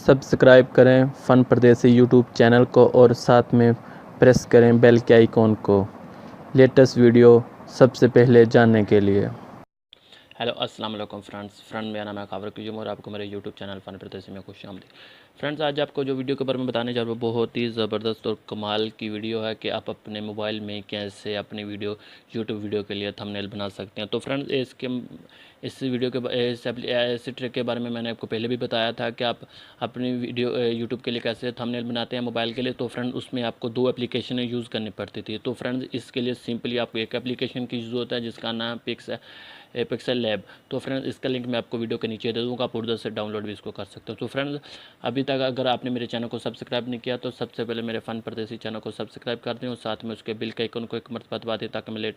Subscribe करें फ़न परदेसी YouTube channel को और साथ में प्रेस करें बेल के आइकॉन को लेटेस्ट वीडियो सबसे पहले जानने के लिए। हेलो अस्सलाम वालेकुम फ्रेंड्स मेरा नाम है कावर क्यूम और आपको मेरे यूट्यूब चैनल फ़न परदेसी में खुशामदीद। फ्रेंड्स, आज आपको जो वीडियो के बारे में बताने जा रहा हूँ बहुत ही ज़बरदस्त और कमाल की वीडियो है कि आप अपने मोबाइल में कैसे अपनी वीडियो यूट्यूब वीडियो के लिए थंबनेल बना सकते हैं। तो फ्रेंड्स, इस वीडियो के इस ट्रिक के बारे में मैंने आपको पहले भी बताया था कि आप अपनी वीडियो यूट्यूब के लिए कैसे थंबनेल बनाते हैं मोबाइल के लिए। तो फ्रेंड, उसमें आपको 2 एप्लीकेशन यूज़ करनी पड़ती थी। तो फ्रेंड्स, इसके लिए सिंपली आपको एक एप्लीकेशन की यूज़ होता है जिसका नाम पिक्सल लैब। तो फ्रेंड्स, इसका लिंक मैं आपको वीडियो के नीचे दे दूँगा, आप उधर से डाउनलोड भी इसको कर सकते हो। तो फ्रेंड्स, अभी तक अगर आपने मेरे चैनल को सब्सक्राइब नहीं किया तो सबसे पहले मेरे फ़न परदेसी चैनल को सब्सक्राइब कर दें और साथ में उसके बिल के आइकन को एक मरतबा दबा दें ताकि मैं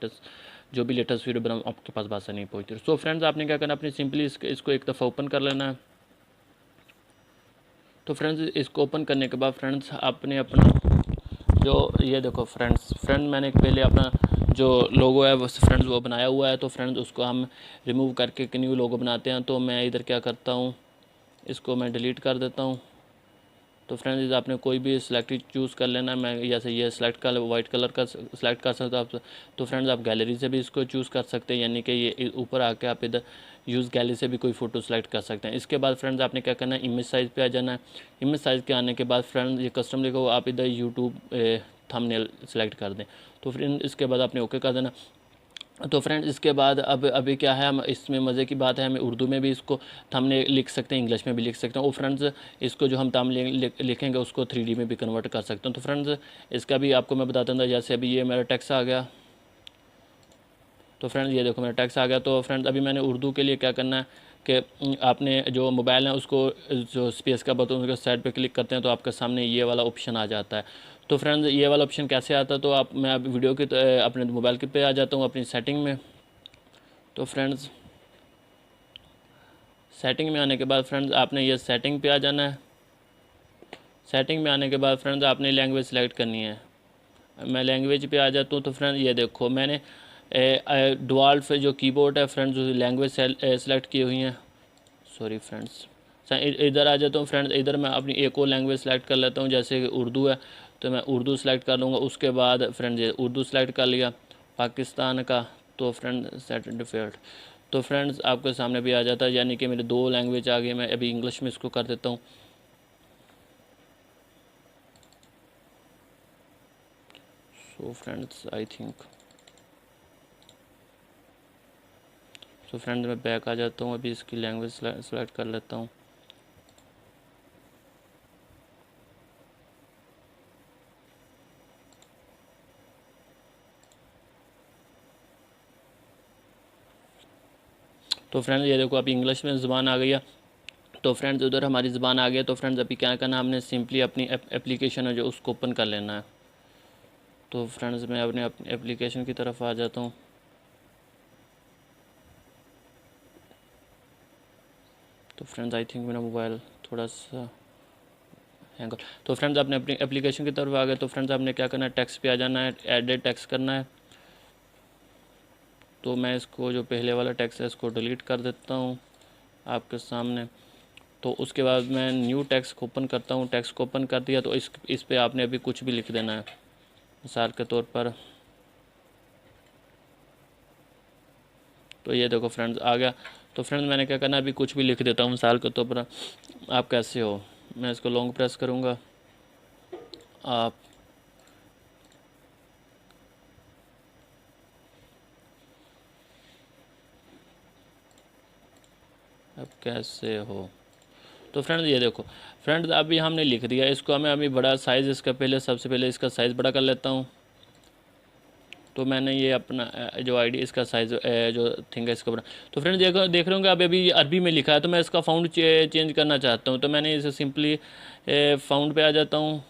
जो भी लेटेस्ट वीडियो बनाऊँ आपके पास बात नहीं पहुँचती। सो फ्रेंड्स, आपने क्या करना, अपनी सिंपली इसको एक दफ़ा ओपन कर लेना है। तो फ्रेंड्स, इसको ओपन करने के बाद फ्रेंड्स, आपने अपना जो ये देखो फ्रेंड मैंने पहले अपना जो लोगो है वो फ्रेंड्स वो बनाया हुआ है। तो फ्रेंड्स, उसको हम रिमूव करके एक न्यू लोगो बनाते हैं। तो मैं इधर क्या करता हूँ, इसको मैं डिलीट कर देता हूँ। तो फ्रेंड्स, आपने कोई भी सिलेक्ट चूज़ कर लेना है। मैं जैसे ये सिलेक्ट कर वाइट कलर का सिलेक्ट कर सकते हो आप। तो फ्रेंड्स, आप गैलरी से भी इसको चूज़ कर सकते हैं, यानी कि ये ऊपर आके आप इधर यूज़ गैलरी से भी कोई फ़ोटो सेलेक्ट कर सकते हैं। इसके बाद फ्रेंड्स, आपने क्या करना है, इमेज साइज़ पे आ जाना है। इमेज साइज़ के आने के बाद फ्रेंड्स, ये कस्टम लिखा हुआ आप इधर यूट्यूब थंबनेल सेलेक्ट कर दें। तो फ्रेंड, इसके बाद आपने ओके कर देना। तो फ्रेंड्स, इसके बाद अब अभी क्या है, हम इसमें मज़े की बात है, हमें उर्दू में भी इसको थंबनेल लिख सकते हैं, इंग्लिश में भी लिख सकते हैं। और फ्रेंड्स, इसको जो हम थंबनेल लिखेंगे उसको 3D में भी कन्वर्ट कर सकते हैं। तो फ्रेंड्स, इसका भी आपको मैं बताता हूँ। जैसे अभी ये मेरा टेक्स्ट आ गया, तो फ्रेंड्स ये देखो मेरा टेक्स्ट आ गया। तो फ्रेंड्स, अभी मैंने उर्दू के लिए क्या करना है कि आपने जो मोबाइल है उसको जो स्पेस का बटन उसके साइड पे क्लिक करते हैं तो आपके सामने ये वाला ऑप्शन आ जाता है। तो फ्रेंड्स, ये वाला ऑप्शन कैसे आता है, तो मैं अब वीडियो के अपने मोबाइल के पे आ जाता हूँ अपनी सेटिंग में। तो फ्रेंड्स, सेटिंग में आने के बाद फ्रेंड्स, आपने ये सेटिंग पे आ जाना है। सेटिंग में आने के बाद फ्रेंड्स, आपने लैंग्वेज सेलेक्ट करनी है। मैं लैंग्वेज पे आ जाता हूँ। तो फ्रेंड्स, ये देखो मैंने डिफ़ॉल्ट जो कीबोर्ड है फ्रेंड्स, लैंग्वेज सेलेक्ट की हुई हैं। सॉरी फ्रेंड्स, इधर आ जाता हूँ। फ्रेंड्स, इधर मैं अपनी एक और लैंग्वेज सेलेक्ट कर लेता हूँ, जैसे कि उर्दू है तो मैं उर्दू सेलेक्ट कर लूँगा। उसके बाद फ्रेंड्स, ये उर्दू सेलेक्ट कर लिया पाकिस्तान का। तो फ्रेंड सेट डिफ़ॉल्ट। तो फ्रेंड्स, आपके सामने भी आ जाता है, यानी कि मेरे 2 लैंग्वेज आ गई। मैं अभी इंग्लिश में इसको कर देता हूँ। So friends, I think so friends, मैं बैक आ जाता हूँ, अभी इसकी लैंग्वेज सेलेक्ट कर लेता हूँ। तो फ्रेंड्स, ये देखो अभी इंग्लिश में ज़ुबान आ गई है। तो फ्रेंड्स, उधर हमारी ज़ुबान आ गई। तो फ्रेंड्स, अभी क्या करना, हमने सिंपली अपनी एप्लीकेशन है जो उसको ओपन कर लेना है। तो फ्रेंड्स, मैं अपने एप्लीकेशन की तरफ आ जाता हूँ। तो फ्रेंड्स, आई थिंक मेरा मोबाइल थोड़ा सा हैंग। तो फ्रेंड्स, आपने अपनी एप्लीकेशन की तरफ आ गए। तो फ्रेंड्स, आपने क्या करना है, टेक्स्ट पे आ जाना है, एडिट टेक्स्ट करना है। तो मैं इसको जो पहले वाला टेक्स्ट है इसको डिलीट कर देता हूँ आपके सामने। तो उसके बाद मैं न्यू टेक्स्ट ओपन करता हूँ। टेक्स्ट को ओपन कर दिया तो इस पे आपने अभी कुछ भी लिख देना है, मिसाल के तौर पर। तो ये देखो फ्रेंड्स, आ गया। तो फ्रेंड्स, मैंने क्या करना है, अभी कुछ भी लिख देता हूँ, मिसाल के तौर पर आप कैसे हो। मैं इसको लॉन्ग प्रेस करूँगा, आप कैसे हो। तो फ्रेंड्स, ये देखो फ्रेंड्स, अभी हमने लिख दिया। इसको हमें अभी बड़ा साइज़ इसका सबसे पहले इसका साइज़ बड़ा कर लेता हूँ। तो मैंने ये अपना जो आईडी इसका साइज़ जो थिंग है इसका बड़ा। तो फ्रेंड्स, देख रहे होंगे अभी अरबी में लिखा है, तो मैं इसका फ़ॉन्ट चेंज करना चाहता हूँ। तो मैंने इसे सिंपली फ़ॉन्ट पे आ जाता हूँ,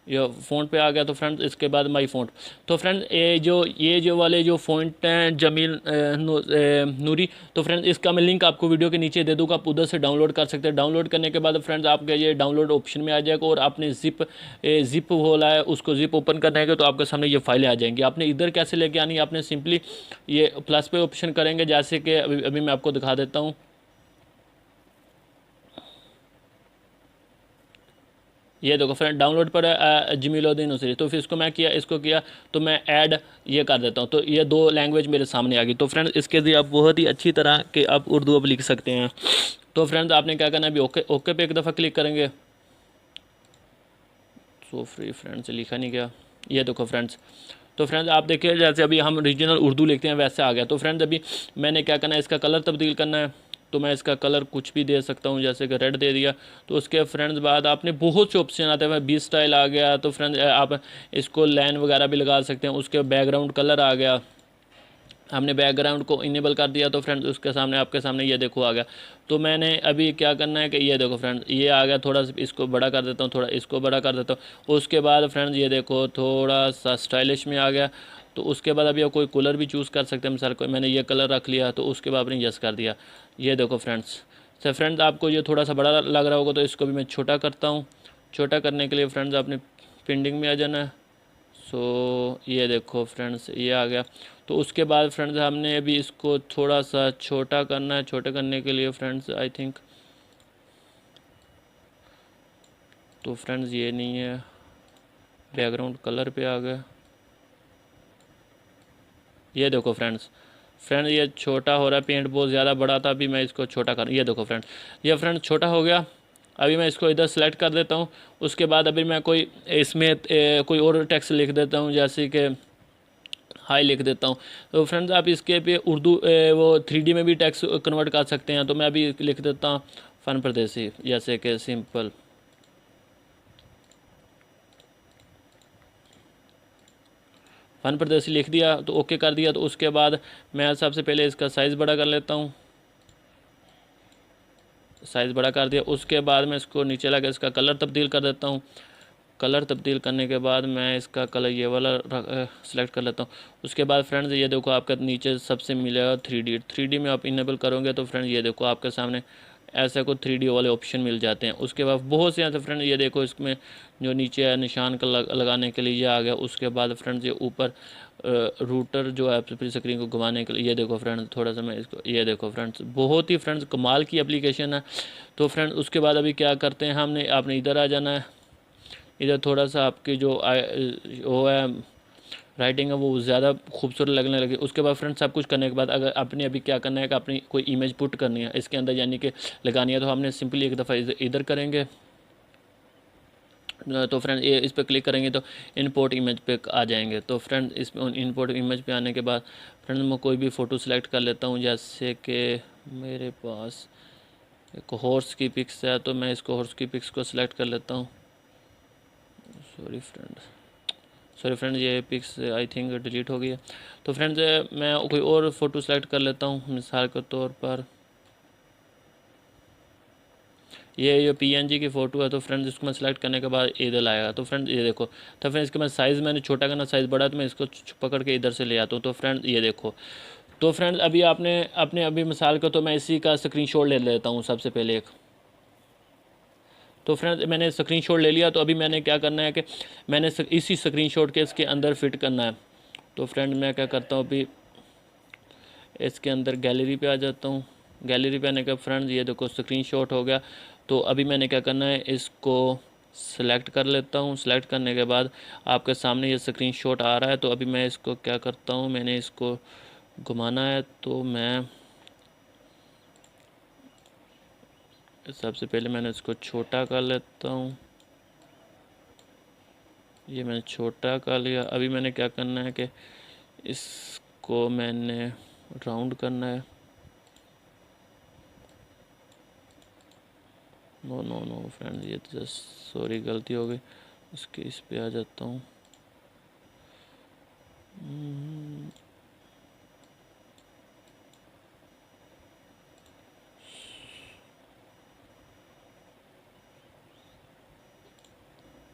ये फ़ॉन्ट पे आ गया। तो फ्रेंड्स, इसके बाद माई फ़ॉन्ट। तो फ्रेंड्स, ये जो वाले जो फ़ॉन्ट हैं जमील नूरी। तो फ्रेंड्स, इसका मैं लिंक आपको वीडियो के नीचे दे दूँगा, आप उधर से डाउनलोड कर सकते हैं। डाउनलोड करने के बाद फ्रेंड्स, आपके ये डाउनलोड ऑप्शन में आ जाएगा और आपने ज़िप खोला है, उसको ज़िप ओपन करने के तो आपके सामने ये फाइलें आ जाएंगी। आपने इधर कैसे लेके आनी है, आपने सिंपली ये प्लस पे ऑप्शन करेंगे, जैसे कि अभी मैं आपको दिखा देता हूँ। ये देखो फ्रेंड डाउनलोड पर जमीलुद्दीन उसरी। तो फिर इसको मैं किया, इसको किया तो मैं ऐड ये कर देता हूँ, तो ये 2 लैंग्वेज मेरे सामने आ गई। तो फ्रेंड इसके लिए आप बहुत ही अच्छी तरह के आप उर्दू अब लिख सकते हैं। तो फ्रेंड्स आपने क्या करना है, अभी ओके पे एक दफ़ा क्लिक करेंगे। सो फ्री फ्रेंड्स लिखा नहीं गया, ये देखो फ्रेंड्स। तो फ्रेंड्स आप देखिए जैसे अभी हम रीजनल उर्दू लिखते हैं वैसे आ गया। तो फ्रेंड्स अभी मैंने क्या करना है, इसका कलर तब्दील करना है। तो मैं इसका कलर कुछ भी दे सकता हूँ, जैसे कि रेड दे दिया। तो उसके फ्रेंड्स बाद आपने बहुत से ऑप्शन आते हैं, बी स्टाइल आ गया। तो फ्रेंड्स आप इसको लाइन वगैरह भी लगा सकते हैं। उसके बैकग्राउंड कलर आ गया, हमने बैकग्राउंड को इनेबल कर दिया। तो फ्रेंड्स उसके सामने आपके सामने ये देखो आ गया। तो मैंने अभी क्या करना है कि ये देखो फ्रेंड्स ये आ गया, थोड़ा सा इसको बड़ा कर देता हूँ, थोड़ा इसको बड़ा कर देता हूँ। उसके बाद फ्रेंड्स ये देखो थोड़ा सा स्टाइलिश में आ गया। तो उसके बाद अभी कोई कलर भी चूज़ कर सकते हैं, मिसाल को मैंने ये कलर रख लिया। तो उसके बाद आपने यस कर दिया, ये देखो फ्रेंड्स। तो फ्रेंड्स आपको ये थोड़ा सा बड़ा लग रहा होगा, तो इसको भी मैं छोटा करता हूँ। छोटा करने के लिए फ्रेंड्स आपने पिंडिंग में आ जाना है। सो ये देखो फ्रेंड्स ये आ गया। तो उसके बाद फ्रेंड्स हमने अभी इसको थोड़ा सा छोटा करना है। छोटे करने के लिए फ्रेंड्स आई थिंक, तो फ्रेंड्स ये नहीं है, बैकग्राउंड कलर पे आ गया। ये देखो फ्रेंड्स ये छोटा हो रहा है, पेंट बहुत ज़्यादा बड़ा था, अभी मैं इसको छोटा कर, ये देखो फ्रेंड्स ये फ्रेंड्स छोटा हो गया। अभी मैं इसको इधर सेलेक्ट कर देता हूँ। उसके बाद अभी मैं कोई इसमें कोई और टेक्स्ट लिख देता हूँ, जैसे कि हाई लिख देता हूँ। तो फ्रेंड्स आप इसके पे उर्दू वो 3D में भी टेक्स्ट कन्वर्ट कर सकते हैं। तो मैं अभी लिख देता हूँ फ़न परदेसी, जैसे कि सिंपल फ़न परदेसी लिख दिया। तो ओके कर दिया। तो उसके बाद मैं सबसे पहले इसका साइज़ बड़ा कर लेता हूँ, साइज़ बड़ा कर दिया। उसके बाद मैं इसको नीचे लगा इसका कलर तब्दील कर देता हूँ। कलर तब्दील करने के बाद मैं इसका कलर ये वाला सेलेक्ट कर लेता हूँ। उसके बाद फ्रेंड्स ये देखो आपका नीचे सबसे मिलेगा 3D में आप इनेबल करोगे। तो फ्रेंड्स ये देखो आपके सामने ऐसे को 3D वाले ऑप्शन मिल जाते हैं। उसके बाद बहुत से ऐसे फ्रेंड ये देखो इसमें जो नीचे है निशान का लगाने के लिए ये आ गया। उसके बाद फ्रेंड्स ये ऊपर रूटर जो है अपनी स्क्रीन को घुमाने के लिए, ये देखो फ्रेंड्स थोड़ा सा मैं इसको, ये देखो फ्रेंड्स बहुत ही फ्रेंड्स कमाल की एप्लीकेशन है। तो फ्रेंड्स उसके बाद अभी क्या करते हैं, हमने आपने इधर आ जाना है। इधर थोड़ा सा आपकी जो वो है राइटिंग है वो ज़्यादा खूबसूरत लगने लगी। उसके बाद फ्रेंड्स सब कुछ करने के बाद अगर आपने अभी क्या करना है कि अपनी कोई इमेज पुट करनी है इसके अंदर, यानी कि लगानी है, तो हमने सिंपली एक दफ़ा इधर करेंगे। तो फ्रेंड ये इस पर क्लिक करेंगे तो इंपोर्ट इमेज पे आ जाएंगे। तो फ्रेंड इस इंपोर्ट इमेज पे आने के बाद फ्रेंड मैं कोई भी फ़ोटो सेलेक्ट कर लेता हूँ, जैसे कि मेरे पास एक हॉर्स की पिक्स है। तो मैं इसको हॉर्स की पिक्स को सिलेक्ट कर लेता हूँ। सॉरी फ्रेंड ये पिक्स आई थिंक डिलीट हो गई है। तो फ्रेंड्स मैं कोई और फ़ोटो सेलेक्ट कर लेता हूँ, मिसाल के तौर पर ये PNG की फ़ोटो है। तो फ्रेंड्स इसको मैं सेलेक्ट करने के बाद इधर आएगा। तो फ्रेंड्स ये देखो, तो फ्रेंड्स इसके मैं साइज़ मैंने छोटा करना, साइज़ बड़ा, तो मैं इसको पकड़ के इधर से ले आता हूँ। तो फ्रेंड्स ये देखो, तो फ्रेंड्स अभी आपने अपने अभी मिसाल का, तो मैं इसी का स्क्रीनशॉट ले लेता हूँ सबसे पहले एक। तो फ्रेंड्स मैंने स्क्रीनशॉट ले लिया। तो अभी मैंने क्या करना है कि मैंने इसी स्क्रीनशॉट के इसके अंदर फिट करना है। तो फ्रेंड मैं क्या करता हूँ, अभी इसके अंदर गैलरी पे आ जाता हूँ। गैलरी पे आने का फ्रेंड्स ये देखो स्क्रीनशॉट हो गया। तो अभी मैंने क्या करना है, इसको सेलेक्ट कर लेता हूँ। सेलेक्ट करने के बाद आपके सामने ये स्क्रीनशॉट आ रहा है। तो अभी मैं इसको क्या करता हूँ, मैंने इसको घुमाना है। तो मैं सबसे पहले मैंने इसको छोटा कर लेता हूँ, ये मैंने छोटा कर लिया। अभी मैंने क्या करना है कि इसको मैंने राउंड करना है। नो फ्रेंड्स ये तो जस्ट सॉरी गलती हो गई। इसके इस पे आ जाता हूँ।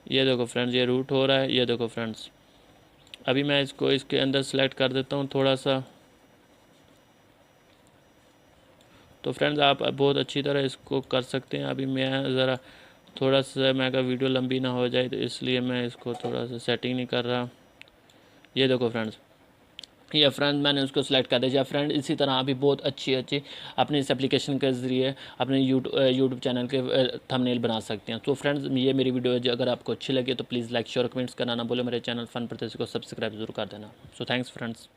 ये देखो फ्रेंड्स ये रूट हो रहा है। ये देखो फ्रेंड्स अभी मैं इसको इसके अंदर सेलेक्ट कर देता हूँ थोड़ा सा। तो फ्रेंड्स आप बहुत अच्छी तरह इसको कर सकते हैं। अभी मैं ज़रा थोड़ा सा मैं का वीडियो लंबी ना हो जाए, तो इसलिए मैं इसको थोड़ा सा सेटिंग नहीं कर रहा। ये देखो फ्रेंड्स या फ्रेंड मैंने उसको सिलेक्ट कर दिया। फ्रेंड इसी तरह अभी बहुत अच्छी अपने इस एप्लीकेशन के ज़रिए अपने यूट्यूब चैनल के थंबनेल बना सकते हैं। तो फ्रेंड्स ये मेरी वीडियो है, अगर आपको अच्छी लगे तो प्लीज़ लाइक शेयर कमेंट्स करना ना बोले। मेरे चैनल फन परदेसी को सब्सक्राइब जरूर कर देना। So thanks friends.